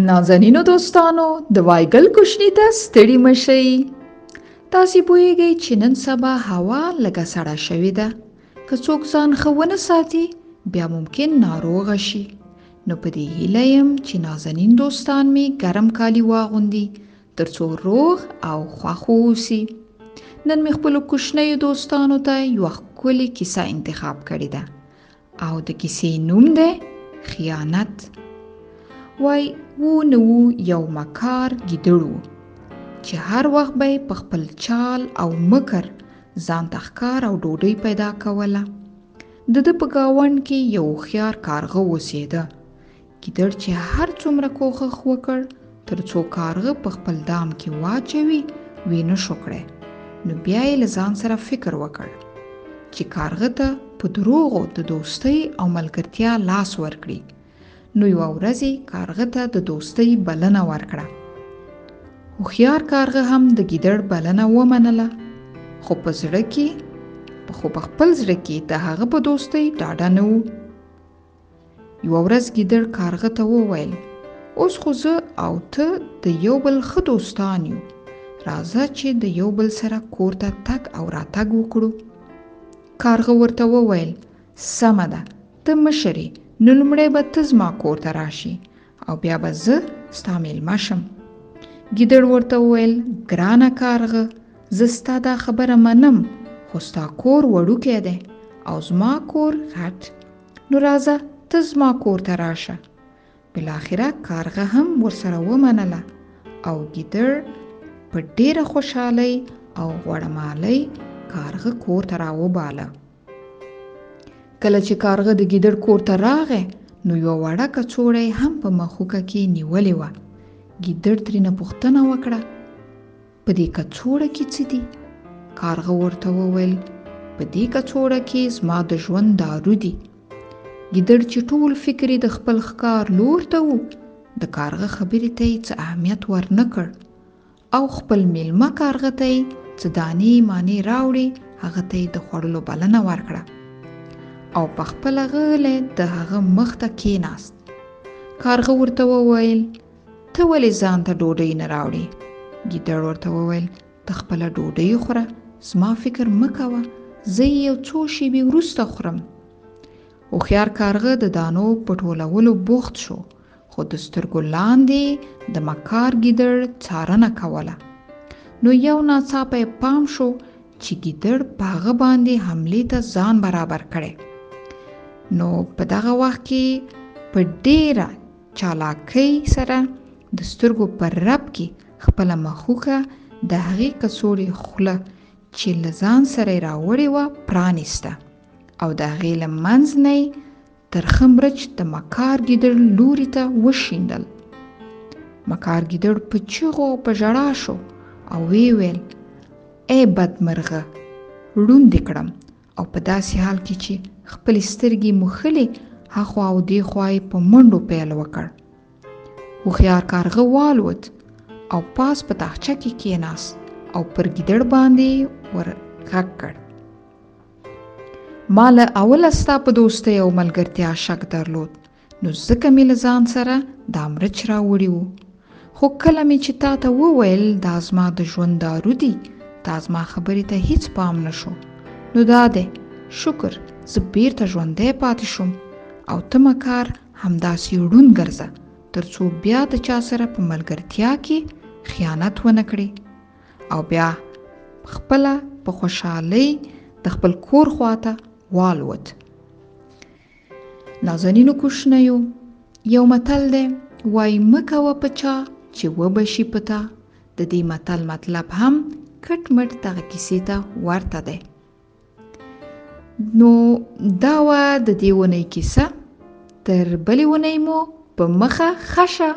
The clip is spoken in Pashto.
نازنینو دوستانو د وایګل کوشني ته ستړي مشئ. تاسې پوهیږئ چې نن سبا هوا لږه سړه شوې ده. که څوک ځان ښه ونه ساتي بیا ممکن ناروغه شي. نو په دې هیله یم چې نازنین دوستان مې ګرم کالي واغوندي ترڅو روغ او خوښ واوسي. نن مې خپلو کوشنیو دوستانو ته یوه ښکلې کیسه انتخاب کړې ده او د کیسې نوم دی خیانت. وای نو یو مکار ګیدړ و چې هر وخت به یې په خپل چال او مکر ځان ته ښکار او ډوډۍ پیدا کوله. د ده په ګاونډ کې یو هوښیار کارغه اوسېده. ګیدړ چې هر څومره کوښښ وکړ تر څو کارغه په خپل دام کې واچوي ویې نه شو کړی. نو بیا یې له ځان سره فکر وکړ چې کارغه ته په دروغو د دوستۍ او ملګرتیا لاس ورکړي. نو یوه ورځ یې کارغه ته د دوستۍ بلنه ورکړه. هوښیار کارغه هم د ګیدړ بلنه ومنله، خو په خپل زړه کې د هغه په دوستۍ ډاډه نه و. یوه ورځ ګیدړ کارغه ته وویل، اوس خو زه او ته د یو بل ښه دوستان یو، راځه چې د یو بل سره کور ته تګ او راتګ وکړو. کارغه ورته وویل، سمه ده، ته مشر یې، نو لومړی به ته زما کور ته راشي او بیا به زه ستا میلمه شم. ګیدړ ورته وویل، ګرانه کارغه، زه ستا دا خبره منم، خو ستا کور وړوکی دی او زما کور غټ، نو راځه ته زما کور ته راشه. بالاخره کارغه هم ورسره ومنله او ګیدړ په ډیره خوشحالۍ او غوړمالۍ کارغه کور ته راوباله. کله چې کارغه د ګیدړ کور ته راغی نو یوه وړه کڅوړه یې هم په مښوکه کې نیولې وه. ګیدړ ترېنه پوښتنه وکړه، په دې کڅوړه کې څه دي؟ کارغه ورته وویل، په دې کڅوړه کې زما د ژوند دارو دي. ګیدړ چې ټول فکر یې د خپل ښکار لور ته و، د کارغه خبرې ته یې څه اهمیت ورنه کړ او خپل میلمه کارغه ته یې څه دانې مانې راوړې، هغه ته یې د خوړلو بلنه ورکړه او په خپله غلی د هغه مخ ته کېناست. کارغه ورته وویل، ته ولې ځان ته ډوډۍ نه راوړې؟ ګیدړ ورته وویل، ته خپله ډوډۍ خوره، زما فکر مه کوه، زه یې یو څو شېبې وروسته خورم. هوښیار کارغه د دانو په ټولولو بوخت شو، خو د سترګو لاندې د مکار ګیدړ څارنه کوله. نو یو ناڅاپه یې پام شو چې ګیدړ په هغه باندې حملې ته ځان برابر کړی. نو په دغه وخت کې په ډیره چالاکۍ سره د سترګو پر رپ کې خپله مښوکه د هغې کڅوړې خوله چې له ځان سره یې راوړې وه پرانیسته او د هغې له منځ نه یې ترخه مرچ د مکار ګیدړ لوري ته وشیندل. مکار ګیدړ په چیغو او په ژړا شو او ویې ویل، ای بدمرغه، ړوند دې کړم، او په داسې حال کې چې خپلې سترګې موښلې هخوا او دې خوا یې په منډو پیل وکړ. هوښیار کارغه والوت او پاس په تاخچه کې کېناست او پر ګیدړ باندې ور غږ کړ، ما له اوله ستا په دوستۍ او ملګرتیا شک درلود، نو ځکه مې له ځان سره دا مرچ راوړي وو. خو کله مې چې تا ته وویل دا زما د ژوند دارو دي، تا زما خبرې ته هیڅ پام نه شو. نو دا دی شکر، زه بیرته ژوندی پاتې شوم او ته مکار همداسې ړوند ګرځه تر څو بیا د چا سره په ملګرتیا کې خیانت ونه کړې او بیا خپله په خوشحالۍ د خپل کور خواته والوت. نازنینو کوشنیو، یو متل دی، وای مه کوه په چا چې وبشي په تا. د دې متل مطلب هم کټ مټ دغه کیسې ته ورته دی. نو دا وه د دې اونۍ کیسه، تر بلې اونۍ مو په مخه ښه شه.